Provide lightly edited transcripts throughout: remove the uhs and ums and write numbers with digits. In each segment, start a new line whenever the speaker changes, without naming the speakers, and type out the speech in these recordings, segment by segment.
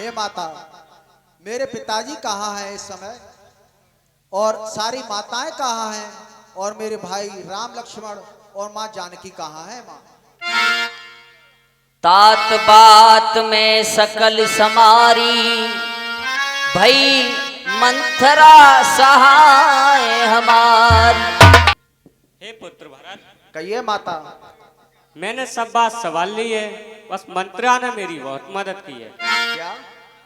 हे माता, मेरे पिताजी कहाँ हैं इस समय और सारी माताएं कहाँ हैं और मेरे भाई राम लक्ष्मण और माँ जानकी कहाँ है माँ?
तात बात में सकल समारी, भई मंथरा सहाय हमारी।
हे पुत्र भरत,
कहिए माता।
मैंने सब बात सवाल ली है, बस मंत्रा ने मेरी बहुत मदद की है।
क्या?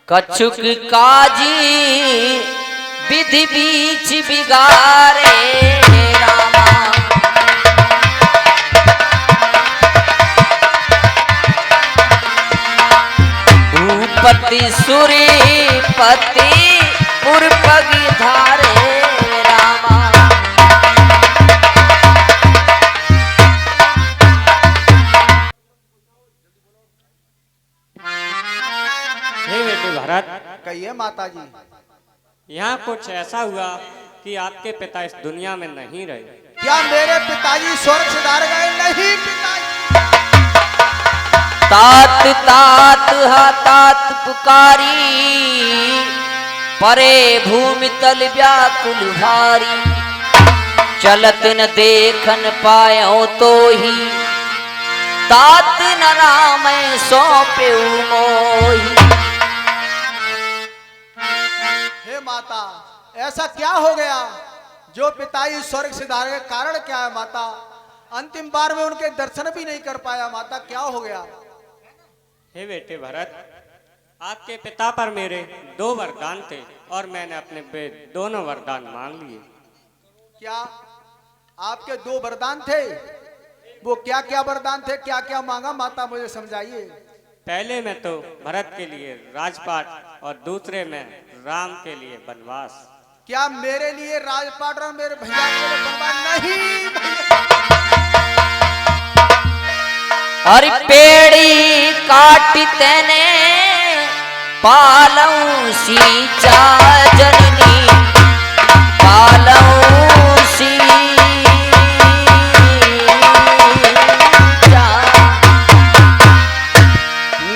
कछुक काजी विधि बीच बिगारे रामा, भूपति सूरी पति पुरपगी धारे रामा।
हे बेटे भरत,
कहिए माता जी।
यहाँ कुछ ऐसा हुआ कि आपके पिता इस दुनिया में नहीं रहे।
क्या मेरे पिताजी स्वर्ग सिधार गए? नहीं पिताजी।
तात तात हा तात पुकारी, परे भूमि तल व्याकुल भारी। चलत न देखन पायो तो ही, तात न राम सौंपे मोही।
हे माता, ऐसा क्या हो गया जो पिताजी स्वर्ग सिधार गए? कारण क्या है माता? अंतिम बार में उनके दर्शन भी नहीं कर पाया माता, क्या हो गया?
हे बेटे भरत, आपके पिता पर मेरे 2 वरदान थे और मैंने अपने पे दोनों वरदान मांग लिए।
क्या आपके 2 वरदान थे? वो क्या क्या वरदान थे, क्या क्या मांगा माता, मुझे समझाइए।
पहले में तो भरत के लिए राजपाट और दूसरे में राम के लिए वनवास।
क्या मेरे लिए राजपाट और मेरे भैया के लिए वनवास? नहीं।
अरे पेड़ी काट तेने पालऊ सींचा जननी, पालऊ सींचा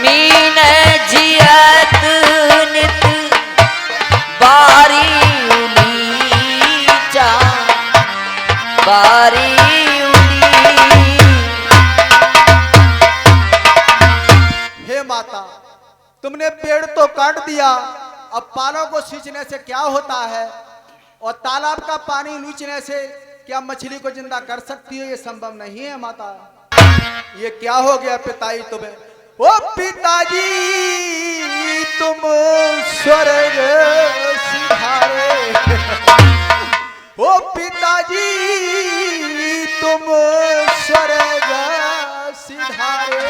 मीन जियत नित बारी उलीचा, बारी
माता, तुमने पेड़ तो काट दिया, अब पालों को सींचने से क्या होता है? और तालाब का पानी लूचने से क्या मछली को जिंदा कर सकती है? ये संभव नहीं है माता। ये क्या हो गया पिताजी तुम्हें? ओ पिताजी तुम स्वर्ग सिधारे, ओ पिताजी तुम स्वर्ग सिधारे।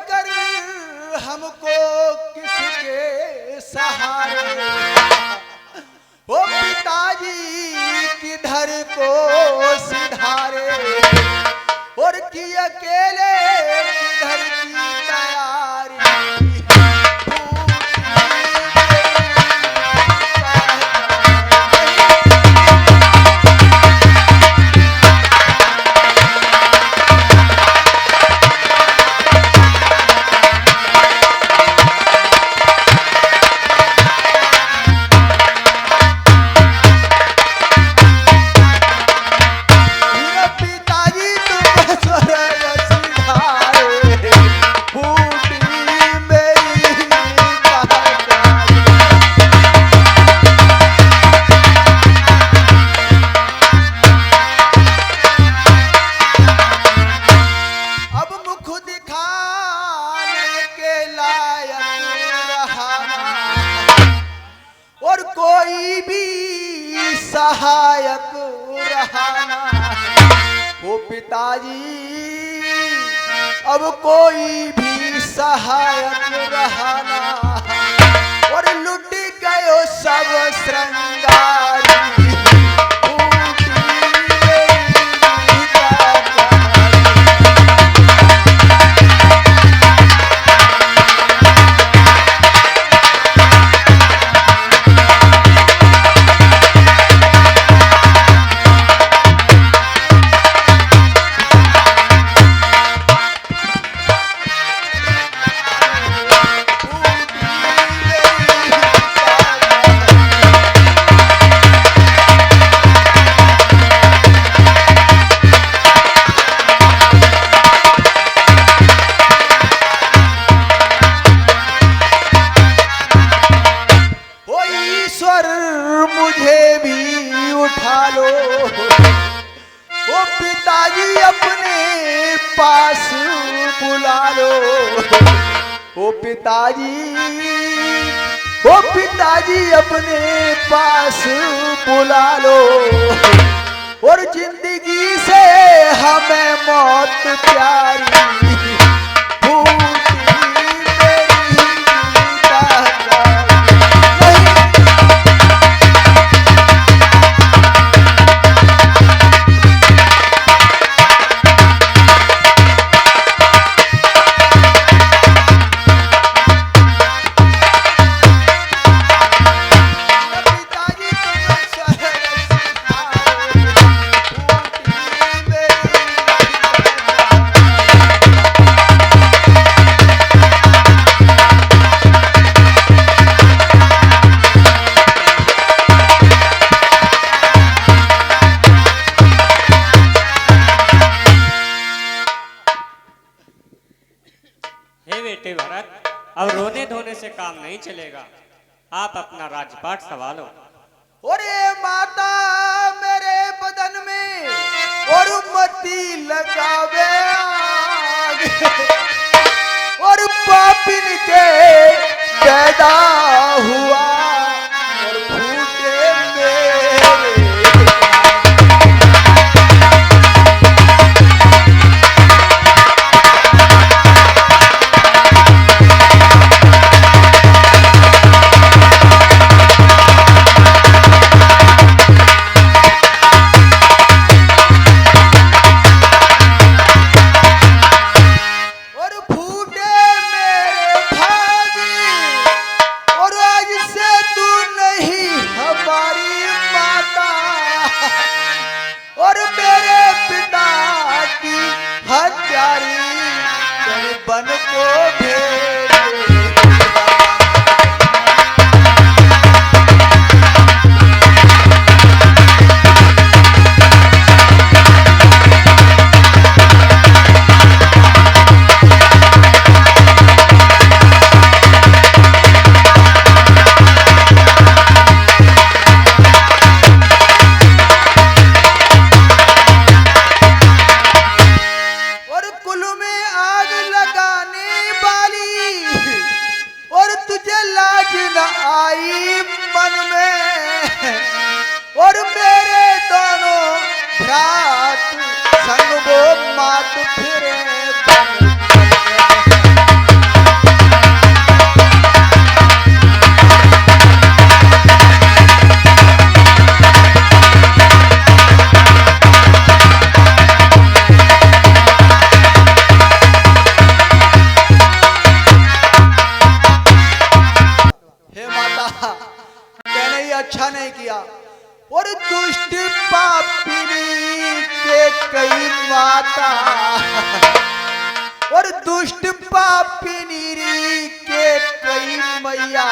छोड़कर हमको किसके सहारे, ओ पिताजी किधर को सिधारे, और की अकेले किधर की तैयारी। सहायक रहना, ओ पिताजी अब कोई भी सहायक रहना, और लुट गयो सब श्रृंगारी। मुझे भी उठा लो, ओ पिताजी अपने पास बुला लो, ओ पिताजी अपने पास बुला लो, और जिंदगी से हमें मौत प्यारी।
बेटे भरत, अब रोने धोने से काम नहीं चलेगा, आप अपना राजपाट संभालो।
अरे माता मेरे बदन में और मती लगावे आग, और पापिन के पैदा हुआ और फूटे मेरे। बन को संग वो मात फिरे दुष्ट पापिनी के कई माता और दुष्ट पापिनी के कई मैया,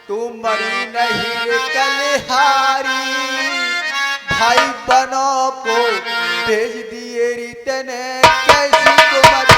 तू मरी नहीं कलहारी, भाई बनो को भेज दिए रीतने कैसी को मत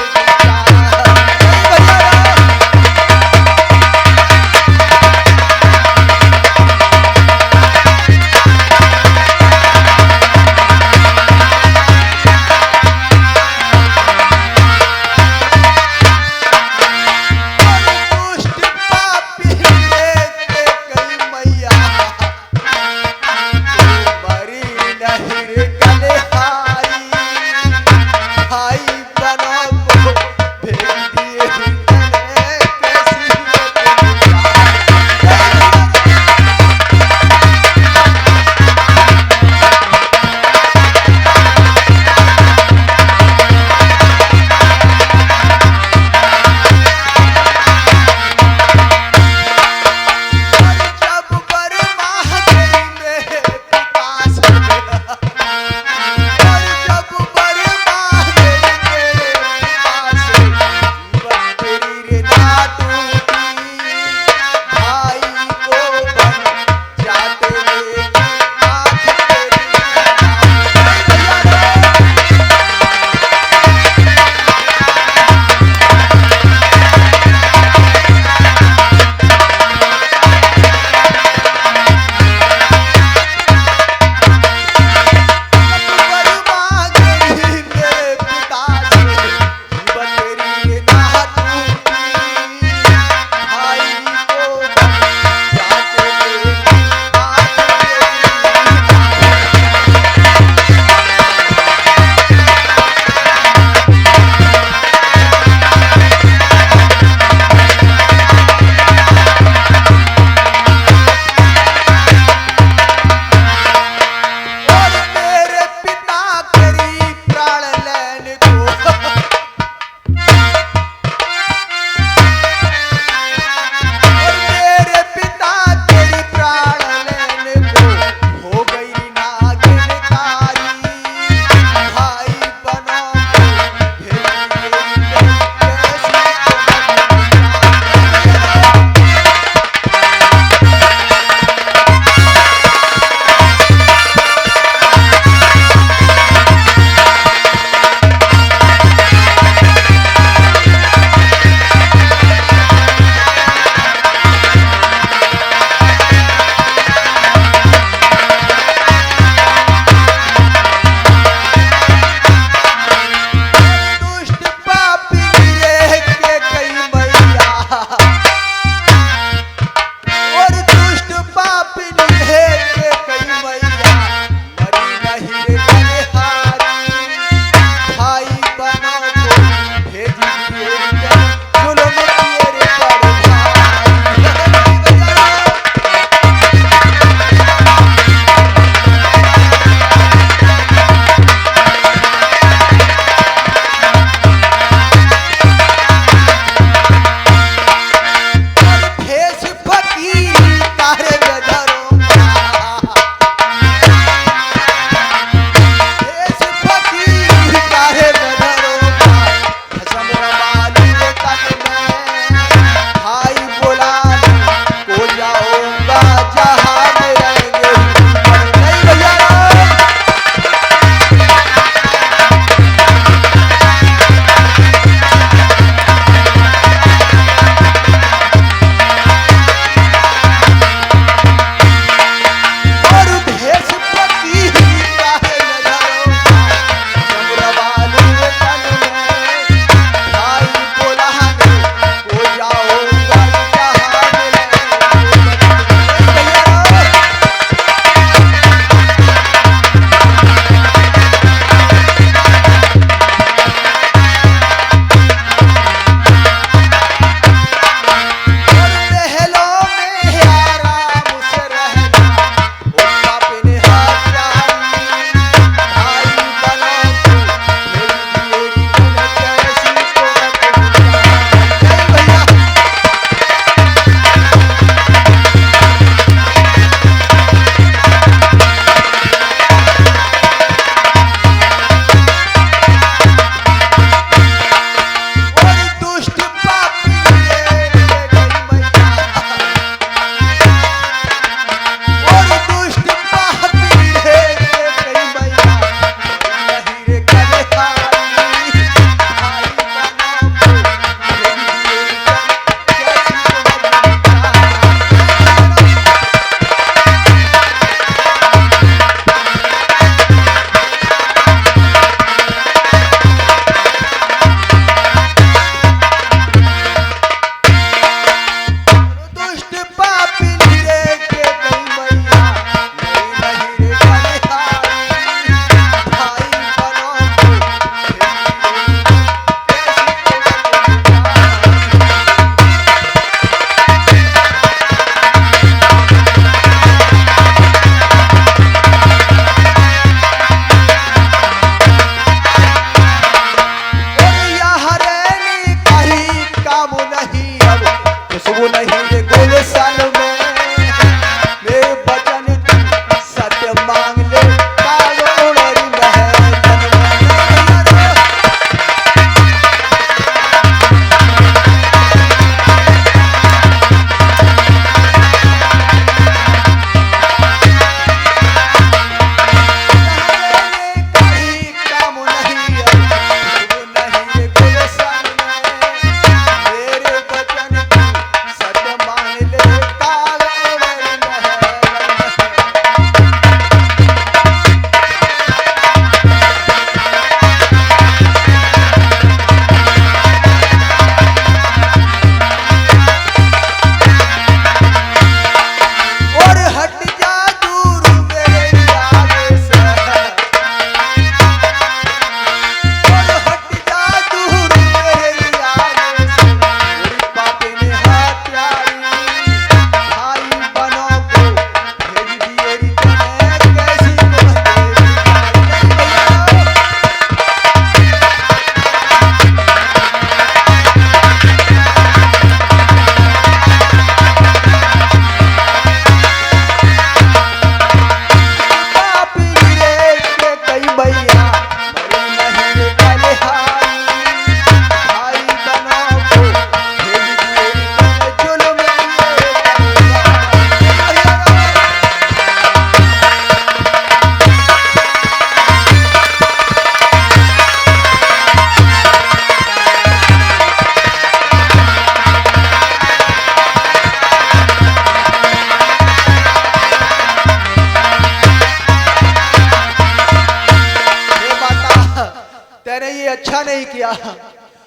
अपेक्षा नहीं किया।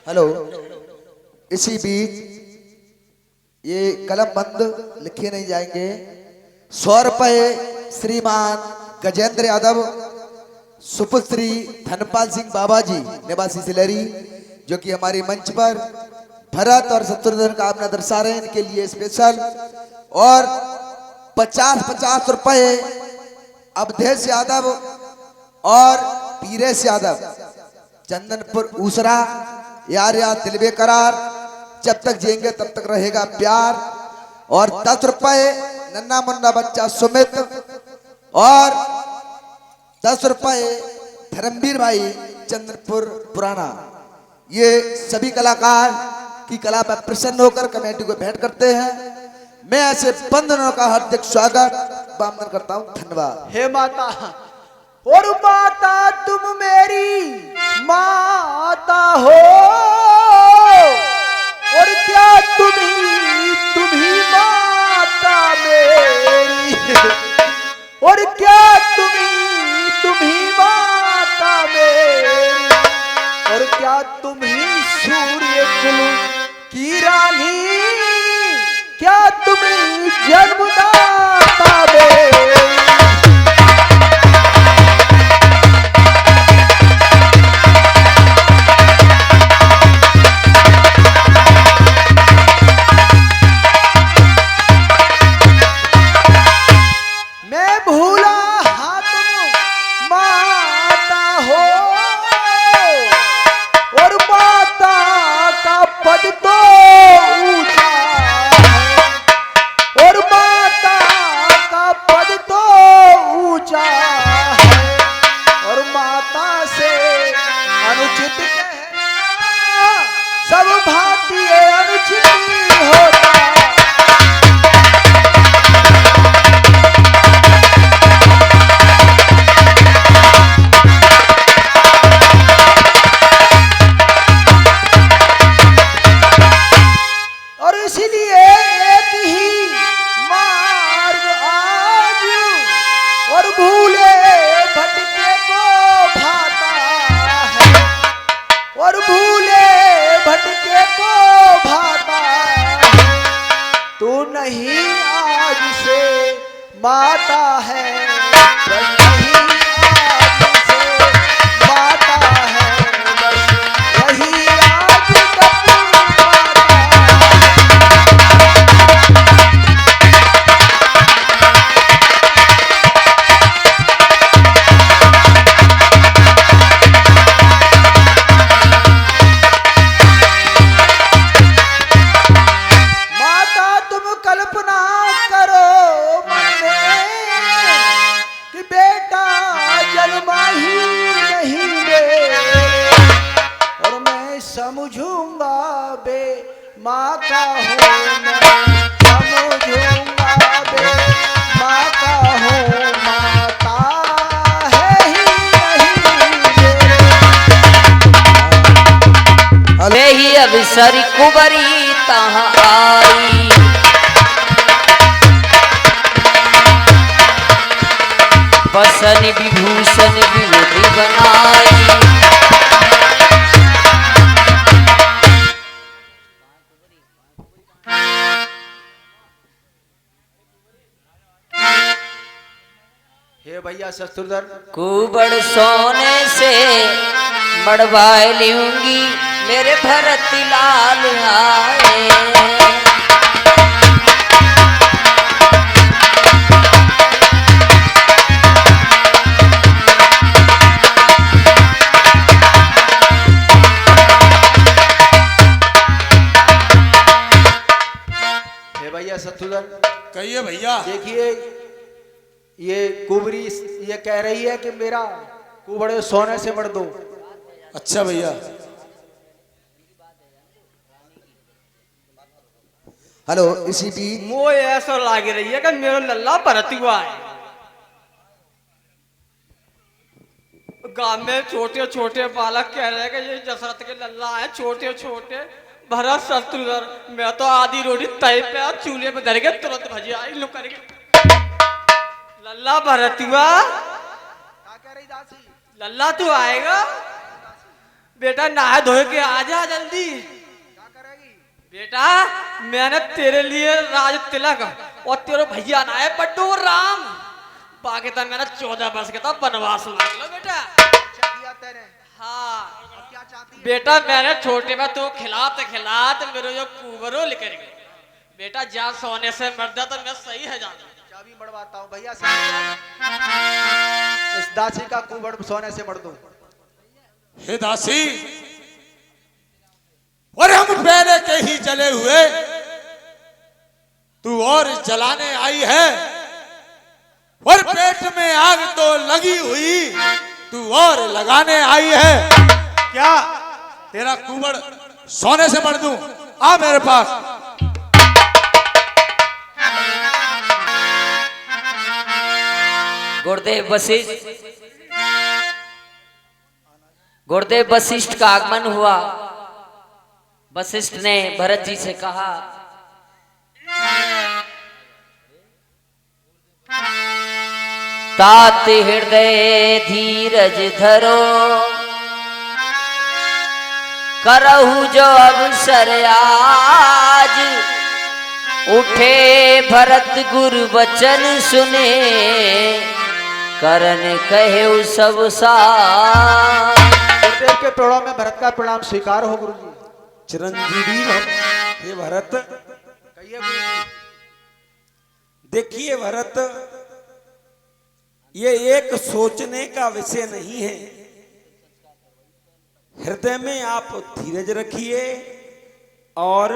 हेलो, इसी बीच ये कलम बंद लिखे नहीं जाएंगे। 100 रुपए श्रीमान गजेंद्र यादव, सुपुत्री धनपाल सिंह बाबा जी निवासी सिलेरी, जो कि हमारे मंच पर भरत और शत्रुघ्न का आपने दर्शा रहे हैं, इनके लिए स्पेशल। और 50-50 रुपए अवधेश यादव और पीरेश यादव, चंदनपुर ऊसरा। यार यार दिल बेकरार, जब तक जिएंगे तब तक रहेगा प्यार। और 10 रुपए नन्ना मुन्ना बच्चा सुमित, और 10 रुपए धर्मवीर भाई चंद्रपुर पुराना। ये सभी कलाकार की कला पर प्रसन्न होकर कमेटी को भेंट करते हैं। मैं ऐसे बंधनों का हार्दिक स्वागत वंदन करता हूं। धन्यवाद।
हे माता, और माता तुम मेरी माता हो, और क्या तुम ही माता मेरी, और क्या तुम ही माता मेरी, और क्या तुम ही सूर्य कुल की रानी, क्या तुम जन्मदाता मेरी। मैं भूला हाँ तुम माता हो, और माता का पद तो ऊंचा है, और माता का पद तो ऊंचा है, और माता से अनुचित कहना सब भांति अनुचित होता। और इसलिए एक ही मार्ग आज, और भूले भटके को भाता है, और भूले भटके को भाता है। तू नहीं आज से माता है, बस नहीं आज से माता है, बस वही आज तक माता है। माता तुम कल्पना करो मन में, कि बेटा जन्मा ही नहीं मेरे, और मैं समझूंगा बे माँ का हूँ, मैं समझूंगा बे माँ का हूँ, माता है ही नहीं मेरे।
ले ही अवसर कुबरी तहाँ आई, बसन विभूषण विभूति बनाई।
हे भैया शत्रुधर,
कुबड़ सोने से मड़वाए लूंगी, मेरे भरत लाल आए।
हे भैया शत्रुधर,
कहिए भैया।
देखिए ये कुबरी ये कह रही है कि मेरा कुबड़े सोने से मर दो।
अच्छा भैया।
हेलो, इसी बीच
मोह ऐसा लाग रही है कि मेरा लल्ला भरत हुआ है। गांव में छोटे छोटे बालक कह रहे हैं कि ये दशरथ के लल्ला है, छोटे छोटे भरत शत्रुघ्न। मैं तो आधी रोटी तय पे चूल्हे पे धर के तुरंत भजिया इन लोग करके लल्ला भरत हुआ।
क्या कह रही दासी?
लल्ला तू आएगा? बेटा नहा धोए के आ जा जल्दी।
क्या करेगी?
बेटा मैंने तेरे लिए राज तिलक और तेरे भैया ना है बड्डू राम, बाकी तो मैंने 14 वर्ष का था वनवास मांग लो बेटा।
अच्छा किया तेरे।
हाँ
अब क्या चाहती है?
बेटा मैंने छोटे में तो खिलाते मेरे जो कुबरो लेकर गए। बेटा जा सोने से मर्दा तो मैं सही है जाना।
चाबी मड़वाता हूँ भैया से। इस दासी का कुबड़ सोने से मर दूं।
हे दासी, और हम पहले के ही जले हुए तू और जलाने आई है, और पेट में आग तो लगी हुई तू और लगाने आई है। क्या तेरा कुबड़ सोने से मर दूं? आ मेरे पास।
गुरुदेव वशिष्ठ का आगमन हुआ। वशिष्ठ ने भरत जी से कहा, तात हृदय धीरज धरो, करहु जो अवसर आज, उठे भरत गुरु वचन सुने, करन कहे सब साथ।
गुरुदेव के पेड़ों में भरत का प्रणाम स्वीकार हो गुरु जी।
चिरंजीवी ये भरत।
कहिए गुरु जी।
देखिए भरत, ये एक सोचने का विषय नहीं है। हृदय में आप धीरज रखिए और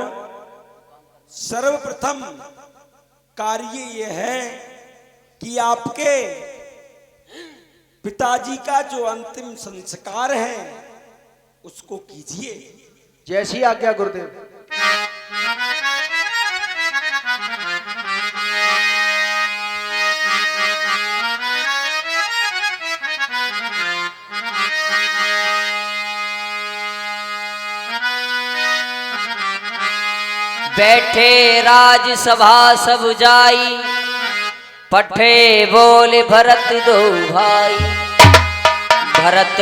सर्वप्रथम कार्य यह है कि आपके पिताजी का जो अंतिम संस्कार है उसको कीजिए।
जैसी आज्ञा गुरुदेव।
बैठे राजसभा सब जाई, पठे बोले भरत दो भाई। भरत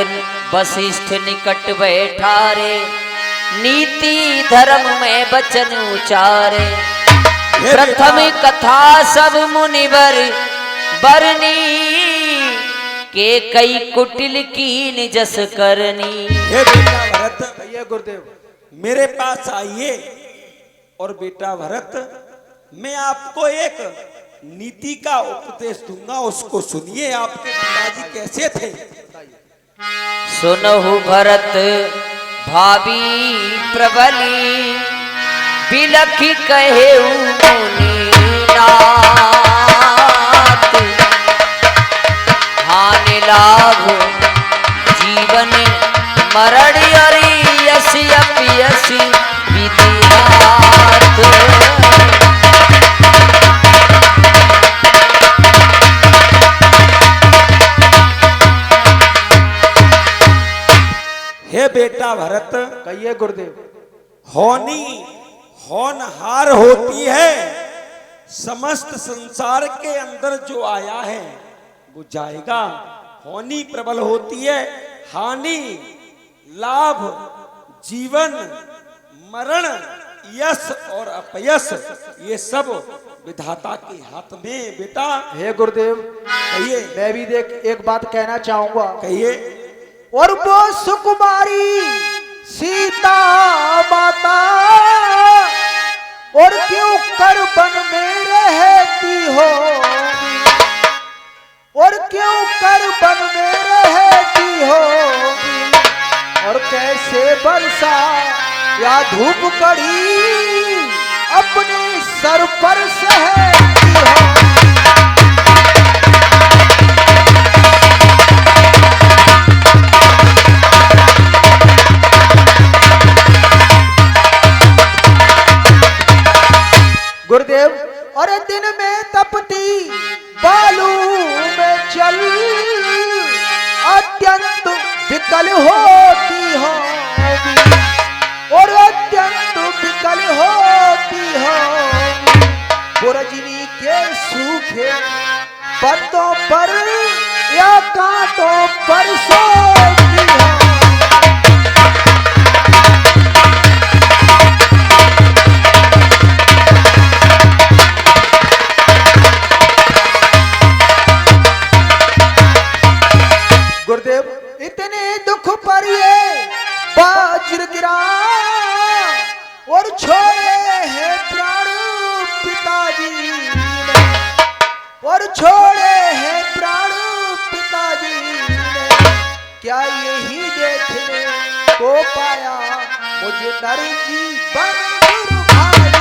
वशिष्ठ निकट बैठा रे, नीति धर्म में वचन उचारे। प्रथम कथा सब मुनिवर बरनी, के कई कुटिल कीन जस करनी।
हे बेटा भरत,
कहिए गुरुदेव।
मेरे पास आइए और बेटा भरत, मैं आपको एक नीति का उपदेश दूंगा, उसको सुनिए। आपके पिताजी कैसे थे?
सुनहु भरत भाभी प्रबली, बिलखी कहे मुनिनाथ। हानि लाभ जीवन मरण अरि यसी अपयसी विधिनाथ।
हे बेटा भरत,
कहिए गुरुदेव।
होनी होनहार होती है। समस्त संसार के अंदर जो आया है वो जाएगा। होनी प्रबल होती है, हानि लाभ जीवन मरण यश और अपयश ये सब विधाता के हाथ में। बेटा
हे गुरुदेव,
कहिए।
मैं भी देख एक बात कहना चाहूंगा।
कहिए।
और वो सुकुमारी सीता माता, और क्यों कर वन में रहती हो, और क्यों कर वन में रहती हो, और कैसे बरसा या धूप कड़ी अपने सर पर सहती हो। गुरुदेव, अरे दिन में तपती बालू में चल, अत्यंत विकल होती होगी, और अत्यंत विकल होती होगी। बुरजनी के सूखे पत्तों पर या कांटों पर सोती हो। मुझे नर जीवन गुरु भाई।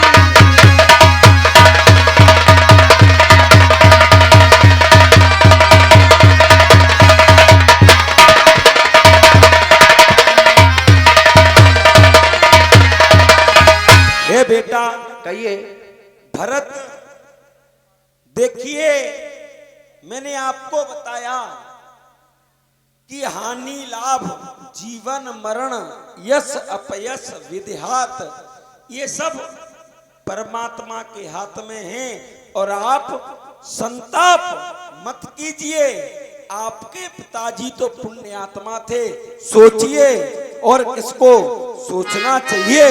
हे बेटा
कहिए।
भरत, देखिए मैंने आपको बताया कि हानि लाभ, जीवन मरण, यश अपयश, विद्यात, ये सब परमात्मा के हाथ में है। और आप संताप मत कीजिए, आपके पिताजी तो पुण्य आत्मा थे, सोचिए और किसको सोचना चाहिए।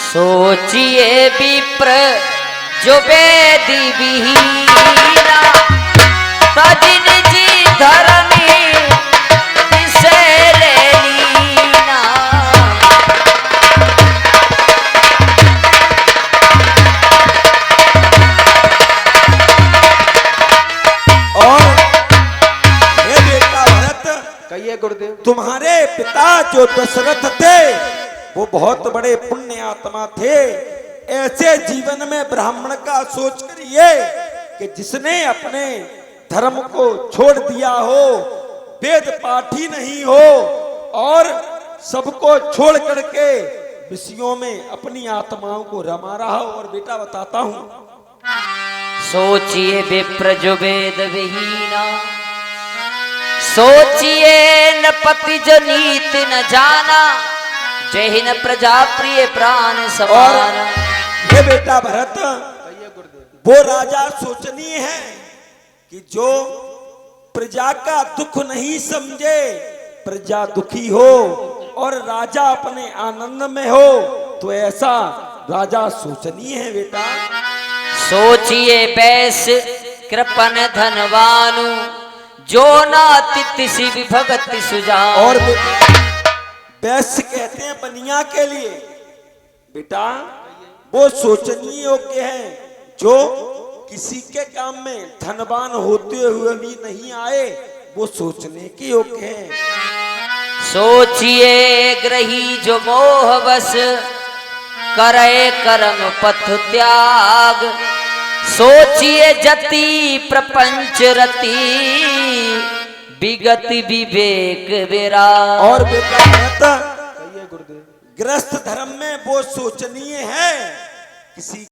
सोचिए विप्र जो वेदी विहीना, तजिन जी धर्मी विषय ले लीना।
और हे बेटा भरत,
कहिए गुरुदेव।
तुम्हारे पिता जो दशरथ थे वो बहुत बड़े पुण्य आत्मा थे। ऐसे जीवन में ब्राह्मण का सोच करिए कि जिसने अपने धर्म को छोड़ दिया हो, वेद पाठी नहीं हो और सबको छोड़ करके विषयों में अपनी आत्माओं को रमा रहा हो। और बेटा बताता हूं,
सोचिए विप्र जो वेद विहीना, सोचिए नपति जो नीति न जाना, जय न प्रजा प्रिय प्राण
और
समाना।
ये बेटा भरत, वो राजा सोचनीय है कि जो प्रजा का दुख नहीं समझे, प्रजा दुखी हो और राजा अपने आनंद में हो, तो ऐसा राजा सोचनीय है बेटा।
सोचिए बैस कृपन धनवानु, जो नातिथि शिव भगत सुजान।
और वैश्य कहते हैं बनिया के लिए। बेटा वो सोचनीय योग्य है जो किसी के काम में धनवान होते हुए भी नहीं आए, वो सोचने के योग्य है।
सोचिए ग्रही जो मोहवश, करे कर्म पथ त्याग, सोचिए जति प्रपंच रति, विगत विवेक विराग।
और बेटा भरत, गृहस्थ धर्म में वो सोचनीय है किसी